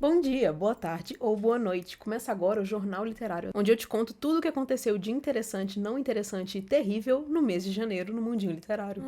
Bom dia, boa tarde ou boa noite. Começa agora o Jornal Literário, onde eu te conto tudo o que aconteceu de interessante, não interessante e terrível no mês de janeiro no mundinho literário.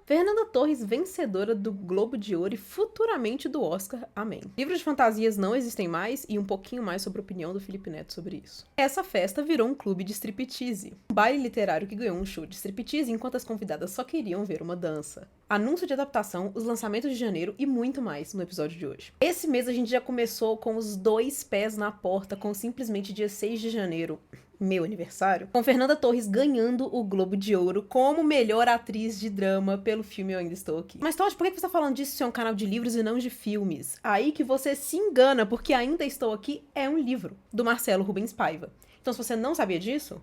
Fernanda Torres, vencedora do Globo de Ouro e futuramente do Oscar. Amém. Livros de fantasias não existem mais e um pouquinho mais sobre a opinião do Felipe Neto sobre isso. Essa festa virou um clube de striptease. Um baile literário que ganhou um show de striptease enquanto as convidadas só queriam ver uma dança. Anúncio de adaptação, os lançamentos de janeiro e muito mais no episódio de hoje. Esse mês a gente já começou com os 2 pés na porta com simplesmente dia 6 de janeiro. Meu aniversário, com Fernanda Torres ganhando o Globo de Ouro como melhor atriz de drama pelo filme Eu Ainda Estou Aqui. Mas, Todd, por que você tá falando disso se é um canal de livros e não de filmes? Aí que você se engana, porque Ainda Estou Aqui é um livro, do Marcelo Rubens Paiva. Então, se você não sabia disso,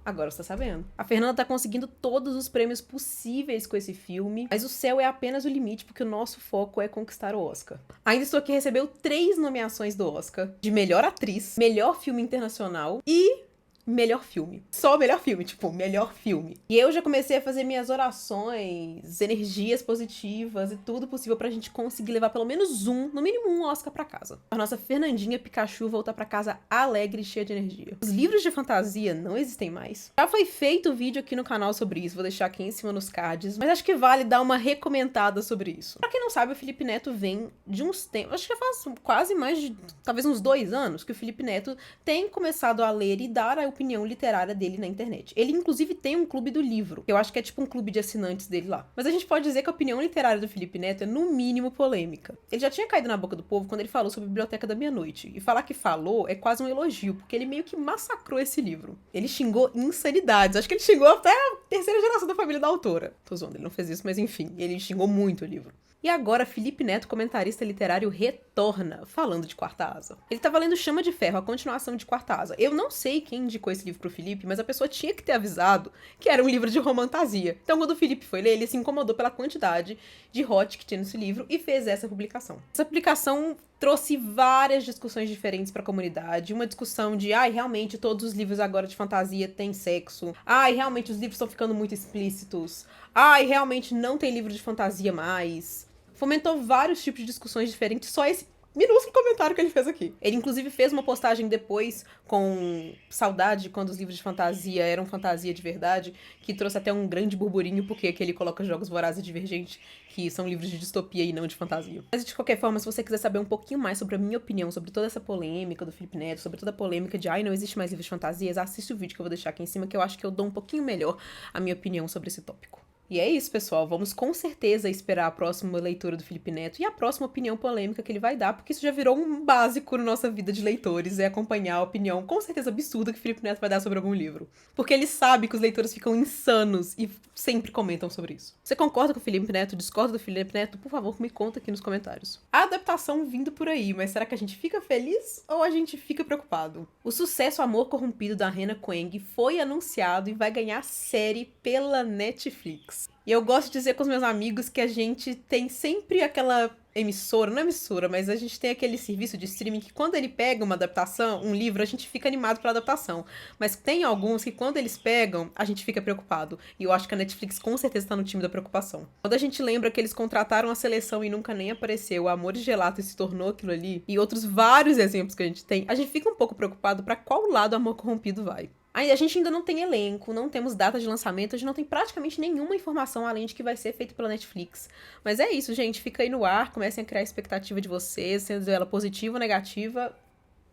agora você tá sabendo. A Fernanda tá conseguindo todos os prêmios possíveis com esse filme, mas o céu é apenas o limite, porque o nosso foco é conquistar o Oscar. Ainda Estou Aqui recebeu 3 nomeações do Oscar, de melhor atriz, melhor filme internacional e melhor filme. Só o melhor filme, tipo, melhor filme. E eu já comecei a fazer minhas orações, energias positivas e tudo possível pra gente conseguir levar pelo menos no mínimo um Oscar pra casa. A nossa Fernandinha Pikachu voltar pra casa alegre e cheia de energia. Os livros de fantasia não existem mais. Já foi feito vídeo aqui no canal sobre isso, vou deixar aqui em cima nos cards, mas acho que vale dar uma recomentada sobre isso. Pra quem não sabe, o Felipe Neto vem de uns tempos, acho que já faz quase mais de, talvez uns 2 anos, que o Felipe Neto tem começado a ler e dar a opinião literária dele na internet. Ele, inclusive, tem um clube do livro, que eu acho que é tipo um clube de assinantes dele lá. Mas a gente pode dizer que a opinião literária do Felipe Neto é, no mínimo, polêmica. Ele já tinha caído na boca do povo quando ele falou sobre a Biblioteca da Meia-Noite. E falar que falou é quase um elogio, porque ele meio que massacrou esse livro. Ele xingou insanidades. Acho que ele xingou até a 3ª geração da família da autora. Tô zoando, ele não fez isso, mas enfim, ele xingou muito o livro. E agora, Felipe Neto, comentarista literário, retorna, falando de Quarta Asa. Ele tava lendo Chama de Ferro, a continuação de Quarta Asa. Eu não sei quem indicou esse livro pro Felipe, mas a pessoa tinha que ter avisado que era um livro de romantasia. Então, quando o Felipe foi ler, ele se incomodou pela quantidade de hot que tinha nesse livro e fez essa publicação. Essa publicação trouxe várias discussões diferentes pra comunidade. Uma discussão de, realmente todos os livros agora de fantasia têm sexo. Realmente os livros estão ficando muito explícitos. Realmente não tem livro de fantasia mais. Fomentou vários tipos de discussões diferentes, só esse minúsculo comentário que ele fez aqui. Ele, inclusive, fez uma postagem depois com saudade quando os livros de fantasia eram fantasia de verdade, que trouxe até um grande burburinho, porque aqui ele coloca Jogos Vorazes e Divergente, que são livros de distopia e não de fantasia. Mas, de qualquer forma, se você quiser saber um pouquinho mais sobre a minha opinião sobre toda essa polêmica do Felipe Neto, sobre toda a polêmica de não existe mais livros de fantasias, assiste o vídeo que eu vou deixar aqui em cima, que eu acho que eu dou um pouquinho melhor a minha opinião sobre esse tópico. E é isso, pessoal. Vamos com certeza esperar a próxima leitura do Felipe Neto e a próxima opinião polêmica que ele vai dar, porque isso já virou um básico na nossa vida de leitores, é acompanhar a opinião, com certeza absurda, que o Felipe Neto vai dar sobre algum livro. Porque ele sabe que os leitores ficam insanos e sempre comentam sobre isso. Você concorda com o Felipe Neto? Discorda do Felipe Neto? Por favor, me conta aqui nos comentários. A adaptação vindo por aí, mas será que a gente fica feliz ou a gente fica preocupado? O sucesso Amor Corrompido da Rena Kuang foi anunciado e vai ganhar série pela Netflix. E eu gosto de dizer com os meus amigos que a gente tem sempre aquela emissora, não é emissora, mas a gente tem aquele serviço de streaming que quando ele pega uma adaptação, um livro, a gente fica animado pela adaptação. Mas tem alguns que quando eles pegam, a gente fica preocupado. E eu acho que a Netflix com certeza tá no time da preocupação. Quando a gente lembra que eles contrataram a seleção e nunca nem apareceu, o Amores Gelato se tornou aquilo ali, e outros vários exemplos que a gente fica um pouco preocupado pra qual lado o Amor Corrompido vai. A gente ainda não tem elenco, não temos data de lançamento, a gente não tem praticamente nenhuma informação além de que vai ser feito pela Netflix. Mas é isso, gente. Fica aí no ar, comecem a criar a expectativa de vocês, sendo ela positiva ou negativa,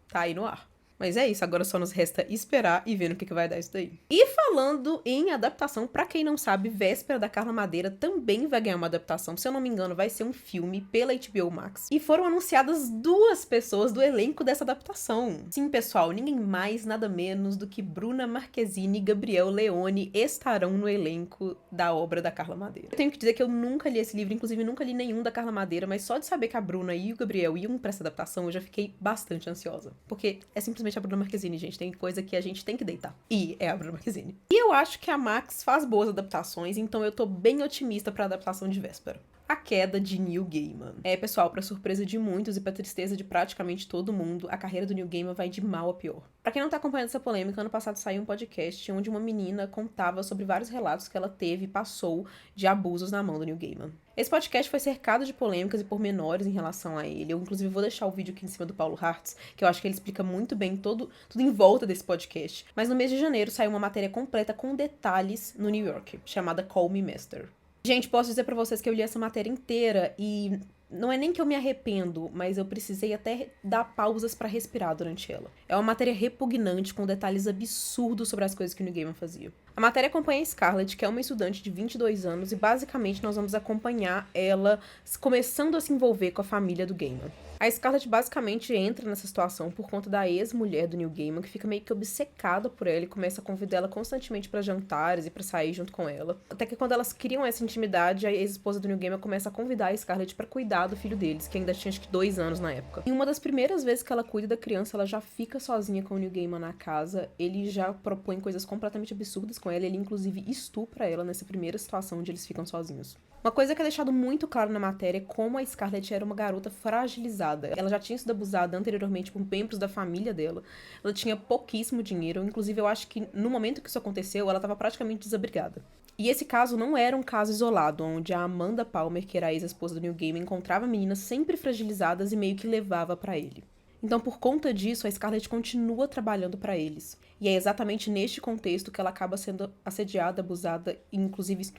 tá aí no ar. Mas é isso, agora só nos resta esperar e ver no que vai dar isso daí. E falando em adaptação, pra quem não sabe, Véspera da Carla Madeira também vai ganhar uma adaptação. Se eu não me engano, vai ser um filme pela HBO Max. E foram anunciadas 2 pessoas do elenco dessa adaptação. Sim, pessoal, ninguém mais, nada menos do que Bruna Marquezine e Gabriel Leone estarão no elenco da obra da Carla Madeira. Eu tenho que dizer que eu nunca li esse livro, inclusive nunca li nenhum da Carla Madeira, mas só de saber que a Bruna e o Gabriel iam pra essa adaptação, eu já fiquei bastante ansiosa. Porque é simplesmente a Bruna Marquezine, gente. Tem coisa que a gente tem que deitar. E é a Bruna Marquezine. E eu acho que a Max faz boas adaptações, então eu tô bem otimista pra adaptação de Véspera. A queda de Neil Gaiman. Pessoal, pra surpresa de muitos e pra tristeza de praticamente todo mundo, a carreira do Neil Gaiman vai de mal a pior. Pra quem não tá acompanhando essa polêmica, ano passado saiu um podcast onde uma menina contava sobre vários relatos que ela teve e passou de abusos na mão do Neil Gaiman. Esse podcast foi cercado de polêmicas e pormenores em relação a ele. Eu, inclusive, vou deixar o vídeo aqui em cima do Paulo Hartz, que eu acho que ele explica muito bem tudo em volta desse podcast. Mas no mês de janeiro saiu uma matéria completa com detalhes no New York, chamada Call Me Master. Gente, posso dizer pra vocês que eu li essa matéria inteira e não é nem que eu me arrependo, mas eu precisei até dar pausas pra respirar durante ela. É uma matéria repugnante, com detalhes absurdos sobre as coisas que o Neil Gaiman fazia. A matéria acompanha a Scarlett, que é uma estudante de 22 anos, e basicamente nós vamos acompanhar ela começando a se envolver com a família do Gaiman. A Scarlett basicamente entra nessa situação por conta da ex-mulher do Neil Gaiman, que fica meio que obcecada por ela e começa a convidar ela constantemente pra jantares e pra sair junto com ela. Até que quando elas criam essa intimidade, a ex-esposa do Neil Gaiman começa a convidar a Scarlett pra cuidar do filho deles, que ainda tinha acho que 2 anos na época. Em uma das primeiras vezes que ela cuida da criança, ela já fica sozinha com o Neil Gaiman na casa. Ele já propõe coisas completamente absurdas com ela, ele inclusive estupra ela nessa primeira situação onde eles ficam sozinhos. Uma coisa que é deixado muito claro na matéria é como a Scarlett era uma garota fragilizada. Ela já tinha sido abusada anteriormente por membros da família dela. Ela tinha pouquíssimo dinheiro. Inclusive, eu acho que no momento que isso aconteceu, ela estava praticamente desabrigada. E esse caso não era um caso isolado, onde a Amanda Palmer, que era a ex-esposa do Neil Gaiman, encontrava meninas sempre fragilizadas e meio que levava pra ele. Então, por conta disso, a Scarlett continua trabalhando pra eles. E é exatamente neste contexto que ela acaba sendo assediada, abusada e, inclusive,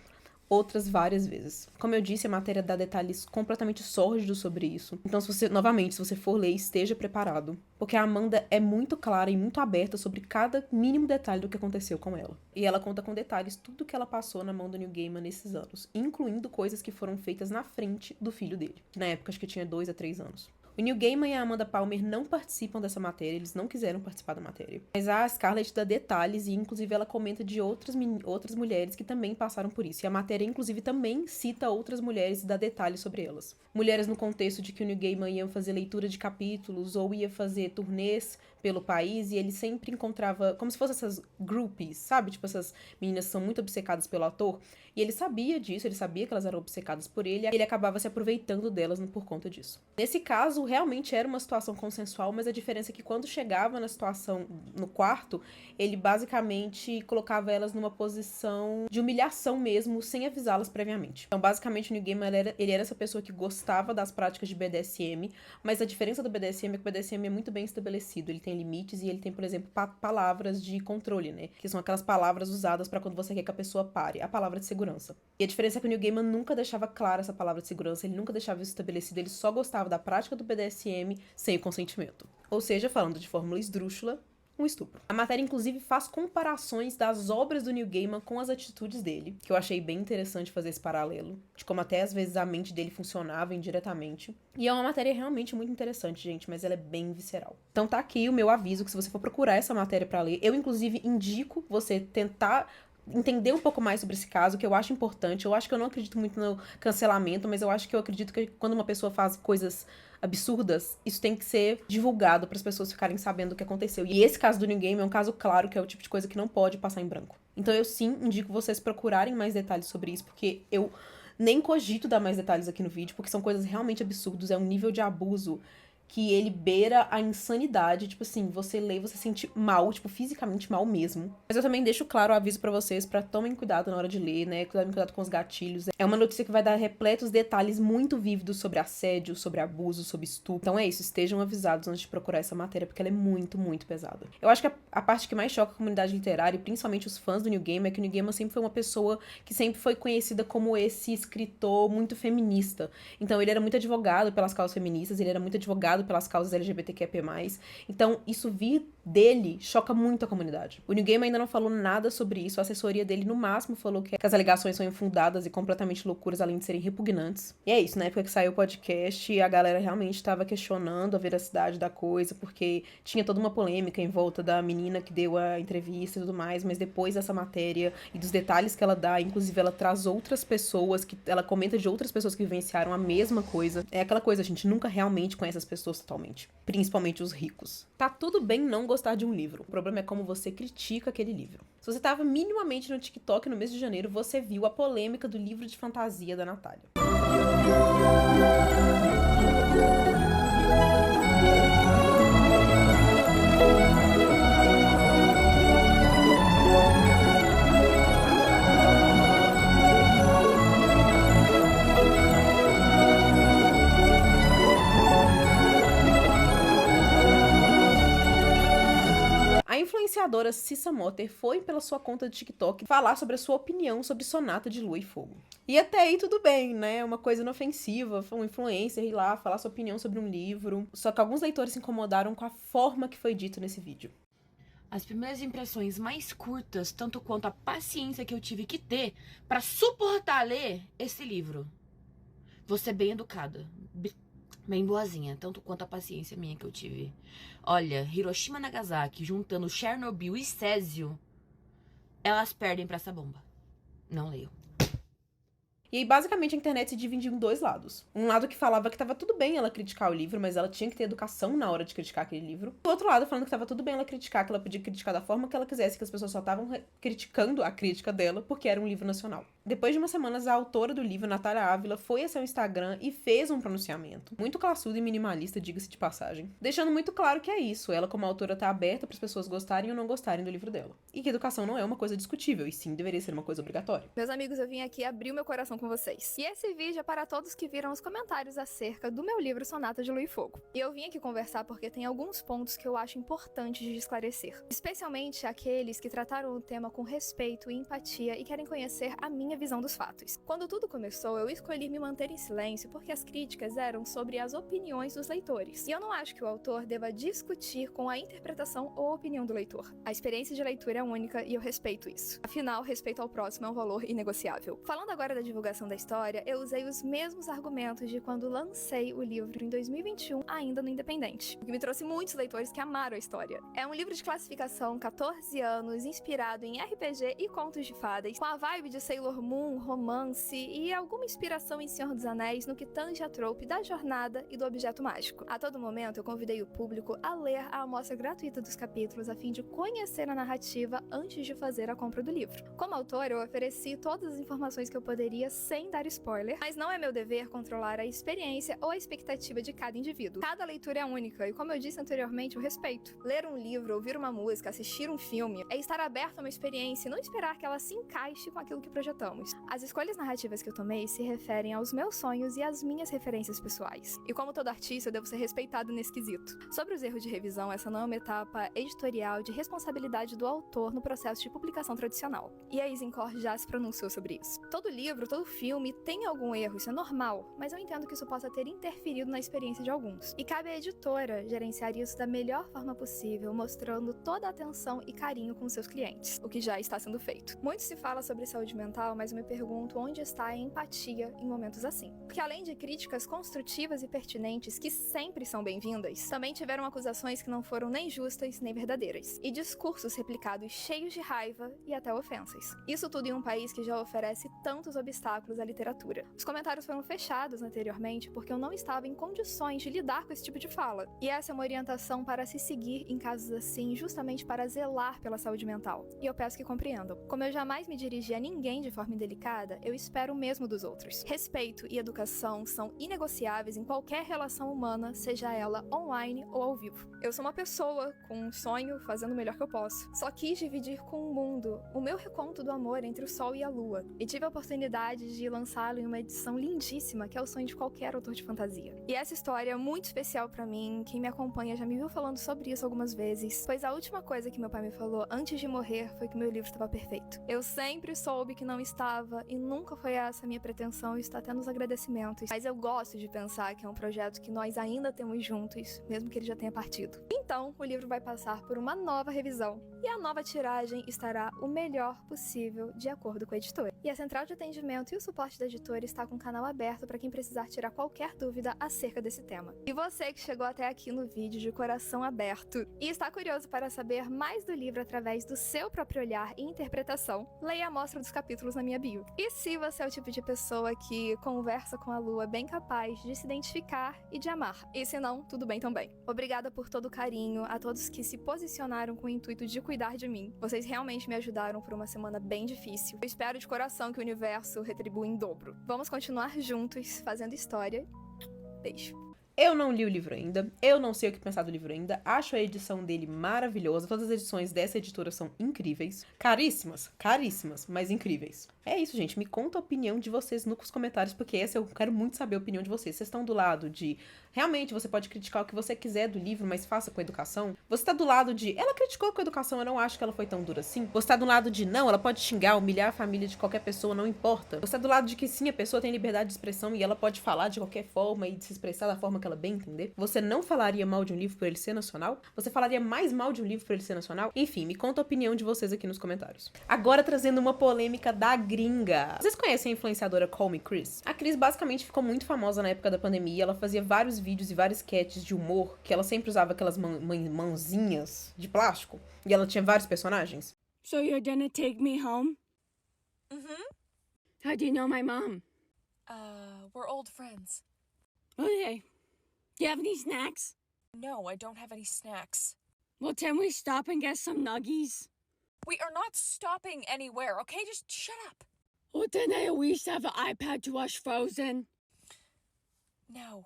outras várias vezes. Como eu disse, a matéria dá detalhes completamente sórdidos sobre isso. Então, se você for ler, esteja preparado. Porque a Amanda é muito clara e muito aberta sobre cada mínimo detalhe do que aconteceu com ela. E ela conta com detalhes tudo que ela passou na mão do Neil Gaiman nesses anos, incluindo coisas que foram feitas na frente do filho dele. Na época, acho que tinha 2 a 3 anos. O Neil Gaiman e a Amanda Palmer não participam dessa matéria, eles não quiseram participar da matéria. Mas a Scarlett dá detalhes e, inclusive, ela comenta de outras mulheres que também passaram por isso. E a matéria, inclusive, também cita outras mulheres e dá detalhes sobre elas. Mulheres no contexto de que o Neil Gaiman ia fazer leitura de capítulos ou ia fazer turnês pelo país e ele sempre encontrava, como se fossem essas groupies, sabe? Tipo, essas meninas que são muito obcecadas pelo ator. E ele sabia disso, ele sabia que elas eram obcecadas por ele, e ele acabava se aproveitando delas por conta disso. Nesse caso, realmente era uma situação consensual, mas a diferença é que quando chegava na situação no quarto, ele basicamente colocava elas numa posição de humilhação mesmo, sem avisá-las previamente. Então, basicamente, o Neil Gaiman, ele era essa pessoa que gostava das práticas de BDSM, mas a diferença do BDSM é que o BDSM é muito bem estabelecido, ele tem limites e ele tem, por exemplo, palavras de controle, né? Que são aquelas palavras usadas pra quando você quer que a pessoa pare. A palavra de segurança. E a diferença é que o Neil Gaiman nunca deixava clara essa palavra de segurança, ele nunca deixava isso estabelecido, ele só gostava da prática do BDSM sem o consentimento. Ou seja, falando de fórmula esdrúxula, um estupro. A matéria, inclusive, faz comparações das obras do Neil Gaiman com as atitudes dele, que eu achei bem interessante fazer esse paralelo, de como até às vezes a mente dele funcionava indiretamente. E é uma matéria realmente muito interessante, gente, mas ela é bem visceral. Então tá aqui o meu aviso, que se você for procurar essa matéria pra ler, eu, inclusive, indico você tentar entender um pouco mais sobre esse caso, que eu acho importante. Eu acho que eu não acredito muito no cancelamento, mas eu acho que eu acredito que quando uma pessoa faz coisas absurdas, isso tem que ser divulgado para as pessoas ficarem sabendo o que aconteceu. E esse caso do Neil Gaiman é um caso claro, que é o tipo de coisa que não pode passar em branco. Então eu sim indico vocês procurarem mais detalhes sobre isso, porque eu nem cogito dar mais detalhes aqui no vídeo, porque são coisas realmente absurdas, é um nível de abuso que ele beira a insanidade, tipo assim, você lê e você se sente mal, tipo, fisicamente mal mesmo. Mas eu também deixo claro o aviso pra vocês, pra tomem cuidado na hora de ler, né, tomem cuidado com os gatilhos. É uma notícia que vai dar repletos detalhes muito vívidos sobre assédio, sobre abuso, sobre estupro. Então é isso, estejam avisados antes de procurar essa matéria, porque ela é muito, muito pesada. Eu acho que a parte que mais choca a comunidade literária, e principalmente os fãs do Neil Gaiman, é que o Neil Gaiman sempre foi uma pessoa que sempre foi conhecida como esse escritor muito feminista. Então ele era muito advogado pelas causas feministas, ele era muito advogado pelas causas LGBTQIA+. Então, isso vir dele choca muito a comunidade. O Neil Gaiman ainda não falou nada sobre isso, a assessoria dele, no máximo, falou que as alegações são infundadas e completamente loucuras, além de serem repugnantes. E é isso, na época que saiu o podcast, a galera realmente estava questionando a veracidade da coisa, porque tinha toda uma polêmica em volta da menina que deu a entrevista e tudo mais, mas depois dessa matéria e dos detalhes que ela dá, inclusive ela traz outras pessoas, que ela comenta de outras pessoas que vivenciaram a mesma coisa. É aquela coisa, a gente nunca realmente conhece as pessoas totalmente, principalmente os ricos. Tá tudo bem não gostar de um livro, o problema é como você critica aquele livro. Se você tava minimamente no TikTok no mês de janeiro, você viu a polêmica do livro de fantasia da Natália. A influenciadora Cissa Motter foi pela sua conta de TikTok falar sobre a sua opinião sobre Sonata de Lua e Fogo. E até aí tudo bem, né? Uma coisa inofensiva, um influencer ir lá falar sua opinião sobre um livro. Só que alguns leitores se incomodaram com a forma que foi dito nesse vídeo. As primeiras impressões mais curtas, tanto quanto a paciência que eu tive que ter pra suportar ler esse livro. Vou ser bem educada, bem boazinha, tanto quanto a paciência minha que eu tive. Olha, Hiroshima e Nagasaki juntando Chernobyl e Césio, elas perdem pra essa bomba. Não leio. E aí, basicamente, a internet se dividiu em dois lados. Um lado que falava que tava tudo bem ela criticar o livro, mas ela tinha que ter educação na hora de criticar aquele livro. O outro lado falando que tava tudo bem ela criticar, que ela podia criticar da forma que ela quisesse, que as pessoas só estavam criticando a crítica dela porque era um livro nacional. Depois de umas semanas, a autora do livro, Natália Ávila, foi a seu Instagram e fez um pronunciamento. Muito classudo e minimalista, diga-se de passagem. Deixando muito claro que é isso. Ela, como autora, tá aberta para as pessoas gostarem ou não gostarem do livro dela. E que educação não é uma coisa discutível, e sim deveria ser uma coisa obrigatória. Meus amigos, eu vim aqui abrir o meu coração com vocês. E esse vídeo é para todos que viram os comentários acerca do meu livro Sonata de Lua e Fogo. E eu vim aqui conversar porque tem alguns pontos que eu acho importantes de esclarecer. Especialmente aqueles que trataram o tema com respeito e empatia e querem conhecer a minha visão dos fatos. Quando tudo começou, eu escolhi me manter em silêncio porque as críticas eram sobre as opiniões dos leitores. E eu não acho que o autor deva discutir com a interpretação ou opinião do leitor. A experiência de leitura é única e eu respeito isso. Afinal, respeito ao próximo é um valor inegociável. Falando agora da divulgação da história, eu usei os mesmos argumentos de quando lancei o livro em 2021, ainda no Independente, o que me trouxe muitos leitores que amaram a história. É um livro de classificação 14 anos, inspirado em RPG e contos de fadas, com a vibe de Sailor Moon, romance e alguma inspiração em Senhor dos Anéis no que tange a trope da jornada e do objeto mágico. A todo momento, eu convidei o público a ler a amostra gratuita dos capítulos a fim de conhecer a narrativa antes de fazer a compra do livro. Como autora, eu ofereci todas as informações que eu poderia sem dar spoiler, mas não é meu dever controlar a experiência ou a expectativa de cada indivíduo. Cada leitura é única e, como eu disse anteriormente, eu respeito. Ler um livro, ouvir uma música, assistir um filme é estar aberto a uma experiência e não esperar que ela se encaixe com aquilo que projetamos. As escolhas narrativas que eu tomei se referem aos meus sonhos e às minhas referências pessoais. E como todo artista, eu devo ser respeitado nesse quesito. Sobre os erros de revisão, essa não é uma etapa editorial de responsabilidade do autor no processo de publicação tradicional. E a Eisenkor já se pronunciou sobre isso. Todo livro, todo filme tem algum erro, isso é normal, mas eu entendo que isso possa ter interferido na experiência de alguns. E cabe à editora gerenciar isso da melhor forma possível, mostrando toda a atenção e carinho com seus clientes, o que já está sendo feito. Muito se fala sobre saúde mental, mas eu me pergunto onde está a empatia em momentos assim. Porque além de críticas construtivas e pertinentes, que sempre são bem-vindas, também tiveram acusações que não foram nem justas nem verdadeiras, e discursos replicados cheios de raiva e até ofensas. Isso tudo em um país que já oferece tantos obstáculos à literatura. Os comentários foram fechados anteriormente porque eu não estava em condições de lidar com esse tipo de fala. E essa é uma orientação para se seguir em casos assim, justamente para zelar pela saúde mental. E eu peço que compreendam. Como eu jamais me dirigi a ninguém de forma indelicada, eu espero o mesmo dos outros. Respeito e educação são inegociáveis em qualquer relação humana, seja ela online ou ao vivo. Eu sou uma pessoa com um sonho, fazendo o melhor que eu posso. Só quis dividir com o mundo o meu reconto do amor entre o sol e a lua. E tive a oportunidade de lançá-lo em uma edição lindíssima, que é o sonho de qualquer autor de fantasia. E essa história é muito especial pra mim. Quem me acompanha já me viu falando sobre isso algumas vezes, pois a última coisa que meu pai me falou antes de morrer foi que meu livro estava perfeito. Eu sempre soube que não estava e nunca foi essa a minha pretensão, está até nos agradecimentos. Mas eu gosto de pensar que é um projeto que nós ainda temos juntos, mesmo que ele já tenha partido. Então, o livro vai passar por uma nova revisão e a nova tiragem estará o melhor possível de acordo com a editora. E a central de atendimento e o suporte da editora está com o canal aberto para quem precisar tirar qualquer dúvida acerca desse tema. E você que chegou até aqui no vídeo de coração aberto e está curioso para saber mais do livro através do seu próprio olhar e interpretação, leia a amostra dos capítulos na minha bio. E se você é o tipo de pessoa que conversa com a lua bem capaz de se identificar e de amar, e se não, tudo bem também. Obrigada por todo o carinho, a todos que se posicionaram com o intuito de cuidar de mim. Vocês realmente me ajudaram por uma semana bem difícil. Eu espero de coração que o universo retribuya retribua em dobro. Vamos continuar juntos, fazendo história. Beijo. Eu não li o livro ainda, eu não sei o que pensar do livro ainda, acho a edição dele maravilhosa, todas as edições dessa editora são incríveis, caríssimas, mas incríveis. É isso, gente, me conta a opinião de vocês nos comentários, porque essa eu quero muito saber a opinião de vocês. Vocês estão do lado de, realmente, você pode criticar o que você quiser do livro, mas faça com educação? Você tá do lado de, ela criticou com educação, eu não acho que ela foi tão dura assim? Você tá do lado de, não, ela pode xingar, humilhar a família de qualquer pessoa, não importa? Você tá do lado de que sim, a pessoa tem liberdade de expressão e ela pode falar de qualquer forma e se expressar da forma que ela bem entender? Você não falaria mal de um livro por ele ser nacional? Você falaria mais mal de um livro por ele ser nacional? Enfim, me conta a opinião de vocês aqui nos comentários. Agora trazendo uma polêmica da gringa. Vocês conhecem a influenciadora Call Me Chris? A Chris basicamente ficou muito famosa na época da pandemia. Ela fazia vários vídeos e vários sketches de humor, que ela sempre usava aquelas mãozinhas de plástico. E ela tinha vários personagens. So you're gonna take me home? How do you know my mom? We're old friends. Okay. Do you have any snacks? No, I don't have any snacks. Well, can we stop and get some nuggies? We are not stopping anywhere, okay? Just shut up. Well, then I at least have an iPad to watch Frozen. No.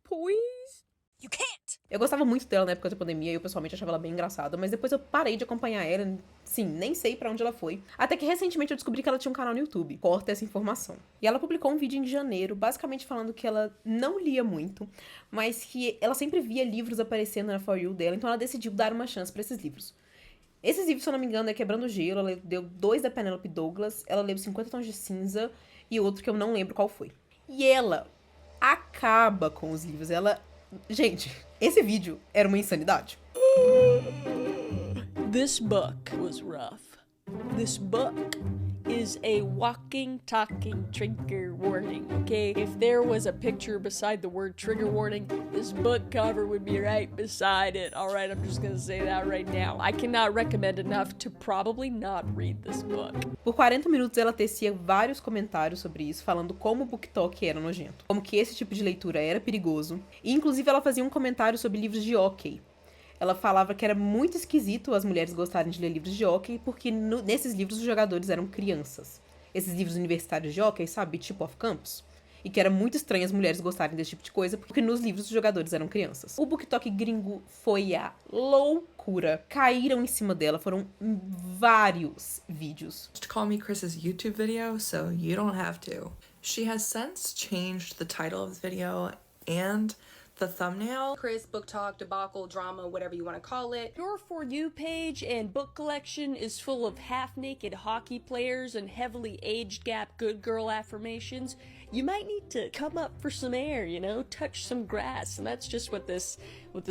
Please? You can't! Eu gostava muito dela na época da pandemia e eu pessoalmente achava ela bem engraçada, mas depois eu parei de acompanhar ela, sim, nem sei pra onde ela foi. Até que recentemente eu descobri que ela tinha um canal no YouTube. Corta essa informação. E ela publicou um vídeo em janeiro, basicamente falando que ela não lia muito, mas que ela sempre via livros aparecendo na For You dela, então ela decidiu dar uma chance pra esses livros. Esses livros, se eu não me engano, é Quebrando o Gelo, ela deu 2 da Penélope Douglas, ela leu 50 Tons de Cinza e outro que eu não lembro qual foi. E ela acaba com os livros, ela... Gente, esse vídeo era uma insanidade. This book was rough. This book is a walking, talking trigger warning, okay? If there was a picture beside the word trigger warning, this book cover would be right beside it. All right, I'm just gonna say that right now. I cannot recommend enough to probably not read this book. Por 40 minutos ela tecia vários comentários sobre isso, falando como o BookTok era nojento, como que esse tipo de leitura era perigoso, e inclusive ela fazia um comentário sobre livros de hóquei. Ela falava que era muito esquisito as mulheres gostarem de ler livros de hóquei, porque nesses livros os jogadores eram crianças. Esses livros universitários de hóquei, sabe? Tipo Off Campus. E que era muito estranho as mulheres gostarem desse tipo de coisa, porque nos livros os jogadores eram crianças. O BookTok gringo foi a loucura. Caíram em cima dela, foram vários vídeos. Call Me Chris's YouTube video, so you don't have to. She has since changed the title of the video and the thumbnail. Chris, book talk, debacle, drama, whatever you want to call it. Your For You page and book collection is full of half-naked hockey players and heavily age-gap good girl affirmations. You might need to come up for some air, you know, touch some grass, and that's just what the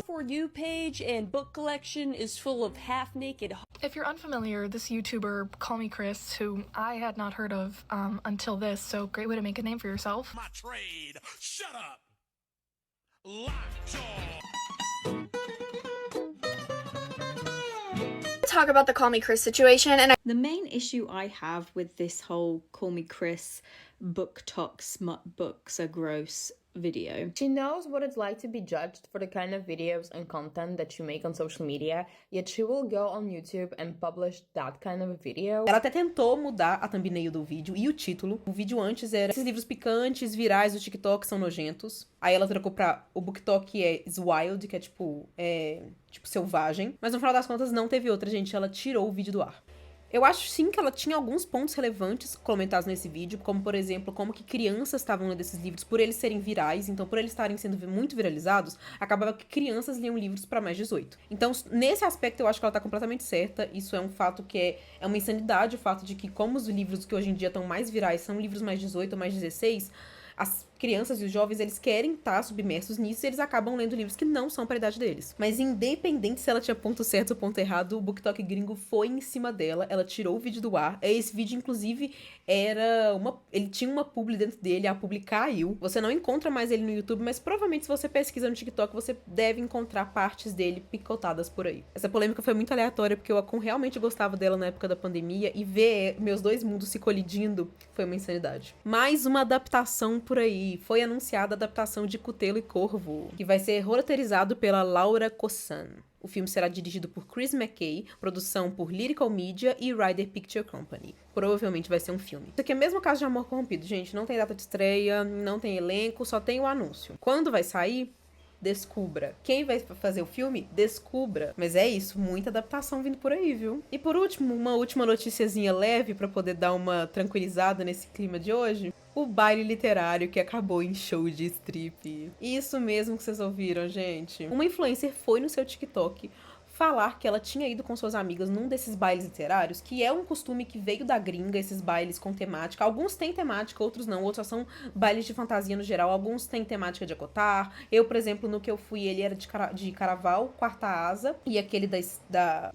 For You page and book collection is full of half-naked. If you're unfamiliar, this YouTuber, Call Me Chris, who I had not heard of until this, so great way to make a name for yourself. My trade. Shut up. Lockjaw. Talk about the Call Me Chris situation, and the main issue I have with this whole Call Me Chris book talk smut books are gross video. She knows what it's like to be judged for the kind of videos and content that you make on social media, yet she will go on YouTube and publish that kind of a video. Ela até tentou mudar a thumbnail do vídeo e o título. O vídeo antes era esses livros picantes, virais do TikTok são nojentos. Aí ela trocou pra o BookTok é Wild, que é tipo selvagem. Mas no final das contas não teve outra, gente. Ela tirou o vídeo do ar. Eu acho sim que ela tinha alguns pontos relevantes comentados nesse vídeo, como por exemplo, como que crianças estavam lendo esses livros por eles serem virais, então por eles estarem sendo muito viralizados, acabava que crianças liam livros para mais 18. Então, nesse aspecto eu acho que ela tá completamente certa, isso é um fato que é uma insanidade, o fato de que como os livros que hoje em dia estão mais virais são livros mais 18 ou mais 16, as crianças e os jovens, eles querem estar submersos nisso e eles acabam lendo livros que não são para a idade deles. Mas independente se ela tinha ponto certo ou ponto errado, o BookTok gringo foi em cima dela, ela tirou o vídeo do ar. Esse vídeo, inclusive, ele tinha uma publi dentro dele, a publi caiu. Você não encontra mais ele no YouTube, mas provavelmente se você pesquisa no TikTok, você deve encontrar partes dele picotadas por aí. Essa polêmica foi muito aleatória, porque eu realmente gostava dela na época da pandemia, e ver meus dois mundos se colidindo foi uma insanidade. Mais uma adaptação por aí. Foi anunciada a adaptação de Cutelo e Corvo, que vai ser roteirizado pela Laura Cossan. O filme será dirigido por Chris McKay, produção por Lyrical Media e Ryder Picture Company. Provavelmente vai ser um filme. Isso aqui é o mesmo caso de Amor Corrompido, gente. Não tem data de estreia, não tem elenco, só tem o anúncio. Quando vai sair? Descubra. Quem vai fazer o filme? Descubra. Mas é isso, muita adaptação vindo por aí, viu? E por último, uma última noticiazinha leve pra poder dar uma tranquilizada nesse clima de hoje. O baile literário que acabou em show de strip. Isso mesmo que vocês ouviram, gente. Uma influencer foi no seu TikTok falar que ela tinha ido com suas amigas num desses bailes literários, que é um costume que veio da gringa, esses bailes com temática. Alguns têm temática, outros não. Outros só são bailes de fantasia no geral. Alguns têm temática de Acotar. Eu, por exemplo, no que eu fui, ele era de Caraval, Quarta Asa. E aquele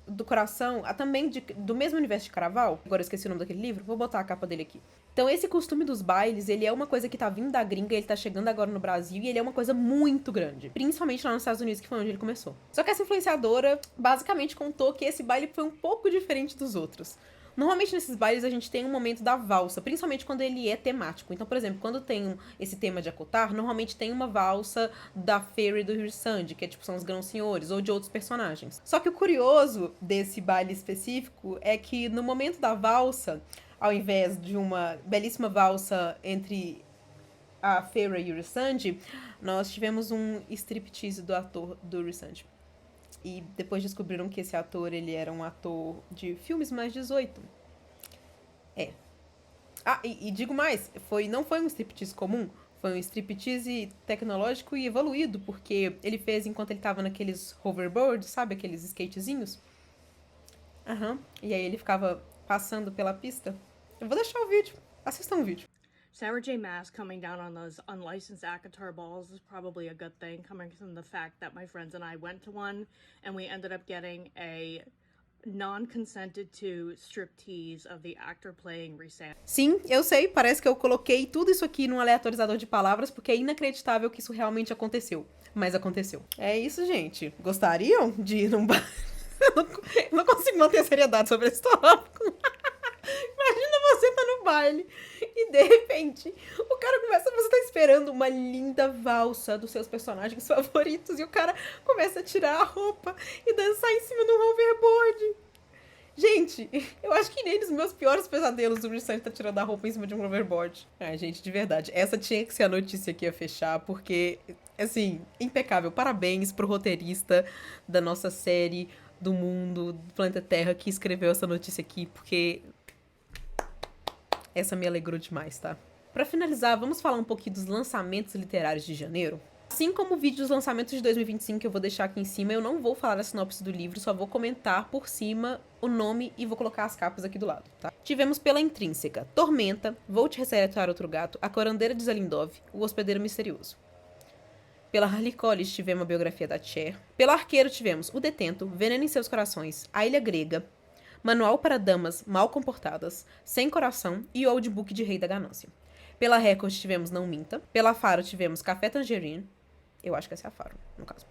do Coração, também do mesmo universo de Caraval. Agora eu esqueci o nome daquele livro. Vou botar a capa dele aqui. Então, esse costume dos bailes, ele é uma coisa que tá vindo da gringa, ele tá chegando agora no Brasil, e ele é uma coisa muito grande. Principalmente lá nos Estados Unidos, que foi onde ele começou. Só que essa influenciadora, basicamente, contou que esse baile foi um pouco diferente dos outros. Normalmente, nesses bailes, a gente tem um momento da valsa, principalmente quando ele é temático. Então, por exemplo, quando tem esse tema de Acotar, normalmente tem uma valsa da Fairy do Rio Sandy, que é tipo, são os grãos senhores, ou de outros personagens. Só que o curioso desse baile específico é que no momento da valsa, ao invés de uma belíssima valsa entre a Fairy e o Rissand, nós tivemos um striptease do ator do Rissand. E depois descobriram que esse ator, ele era um ator de filmes mais 18. É. Ah, e digo mais, não foi um striptease comum, foi um striptease tecnológico e evoluído, porque ele fez enquanto ele tava naqueles hoverboards, sabe, aqueles skatezinhos? E aí ele ficava passando pela pista. Eu vou deixar o vídeo. Assistam o vídeo. Sarah J. Maas coming down on those unlicensed ACOTAR balls is probably a good thing, coming from the fact that my friends and I went to one, and we ended up getting a non-consented to striptease of the actor playing Rhysand. Sim, eu sei, parece que eu coloquei tudo isso aqui num aleatorizador de palavras, porque é inacreditável que isso realmente aconteceu. Mas aconteceu. É isso, gente. Gostariam de ir num bar? Eu não consigo manter a seriedade sobre esse tópico. Imagina você tá no baile e de repente o cara você tá esperando uma linda valsa dos seus personagens favoritos e o cara começa a tirar a roupa e dançar em cima de um hoverboard. Gente, eu acho que nem nos meus piores pesadelos o Rhysand tá tirando a roupa em cima de um hoverboard. Ai, gente, de verdade, essa tinha que ser a notícia que ia fechar, porque, assim, impecável. Parabéns pro roteirista da nossa série do mundo, do planeta Terra, que escreveu essa notícia aqui, porque essa me alegrou demais, tá? Pra finalizar, vamos falar um pouquinho dos lançamentos literários de janeiro. Assim como o vídeo dos lançamentos de 2025 que eu vou deixar aqui em cima, eu não vou falar da sinopse do livro, só vou comentar por cima o nome e vou colocar as capas aqui do lado, tá? Tivemos pela Intrínseca, Tormenta, Vou Te Recetar Outro Gato, A Curandeira de Zelindov, O Hospedeiro Misterioso. Pela Harley Collins tivemos a biografia da Cher. Pela Arqueiro tivemos O Detento, Veneno em Seus Corações, A Ilha Grega, Manual para Damas Mal Comportadas, Sem Coração e o Audiobook de Rei da Ganância. Pela Record tivemos Não Minta. Pela Faro tivemos Café Tangerine. Eu acho que essa é a Faro, no caso.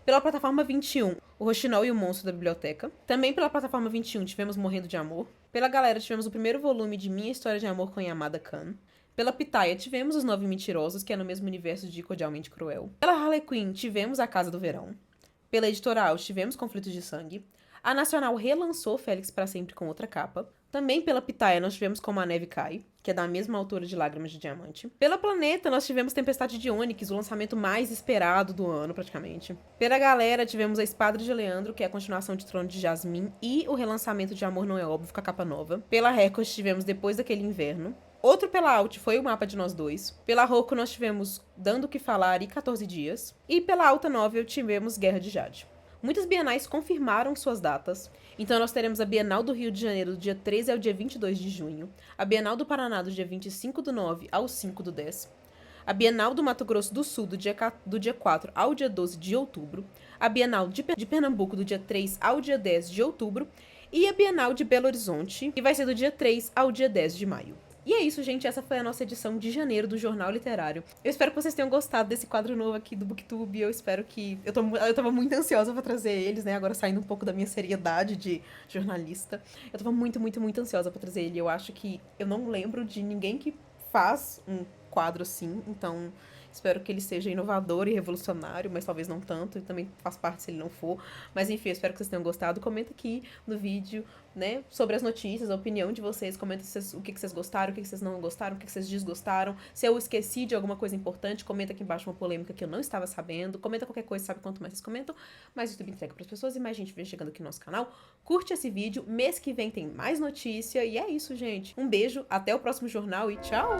Pela plataforma 21, O Roxinol e o Monstro da Biblioteca. Também pela plataforma 21 tivemos Morrendo de Amor. Pela Galera tivemos o primeiro volume de Minha História de Amor com Yamada Khan. Pela Pitaia tivemos Os 9 Mentirosos, que é no mesmo universo de Cordialmente Cruel. Pela Harley Quinn tivemos A Casa do Verão. Pela Editorial tivemos Conflitos de Sangue. A Nacional relançou Félix para Sempre com outra capa. Também pela Pitaia nós tivemos Como a Neve Cai, que é da mesma autora de Lágrimas de Diamante. Pela Planeta nós tivemos Tempestade de Ônix, o lançamento mais esperado do ano, praticamente. Pela Galera tivemos A Espada de Leandro, que é a continuação de Trono de Jasmine, e o relançamento de Amor Não É Óbvio, com a capa nova. Pela Record tivemos Depois Daquele Inverno. Outro pela Alt foi O Mapa de Nós Dois. Pela Roku nós tivemos Dando o Que Falar e 14 Dias. E pela Alta Novel tivemos Guerra de Jade. Muitas bienais confirmaram suas datas, então nós teremos a Bienal do Rio de Janeiro do dia 13 ao dia 22 de junho, a Bienal do Paraná do dia 25/9 ao 5/10, a Bienal do Mato Grosso do Sul do dia 4 ao dia 12 de outubro, a Bienal de Pernambuco do dia 3 ao dia 10 de outubro e a Bienal de Belo Horizonte, que vai ser do dia 3 ao dia 10 de maio. E é isso, gente. Essa foi a nossa edição de janeiro do Jornal Literário. Eu espero que vocês tenham gostado desse quadro novo aqui do BookTube. Eu espero que... Eu tava muito ansiosa pra trazer eles, né? Agora saindo um pouco da minha seriedade de jornalista. Eu tava muito, muito, muito ansiosa pra trazer ele. Eu acho que... Eu não lembro de ninguém que faz um quadro assim. Então, Espero que ele seja inovador e revolucionário, mas talvez não tanto, e também faz parte se ele não for. Mas enfim, eu espero que vocês tenham gostado. Comenta aqui no vídeo, né, sobre as notícias, a opinião de vocês. Comenta o que vocês gostaram, o que vocês não gostaram, o que vocês desgostaram. Se eu esqueci de alguma coisa importante, comenta aqui embaixo uma polêmica que eu não estava sabendo. Comenta qualquer coisa, sabe? Quanto mais vocês comentam, mais o YouTube entrega para as pessoas e mais gente vem chegando aqui no nosso canal. Curte esse vídeo, mês que vem tem mais notícia. E é isso, gente. Um beijo, até o próximo jornal e tchau!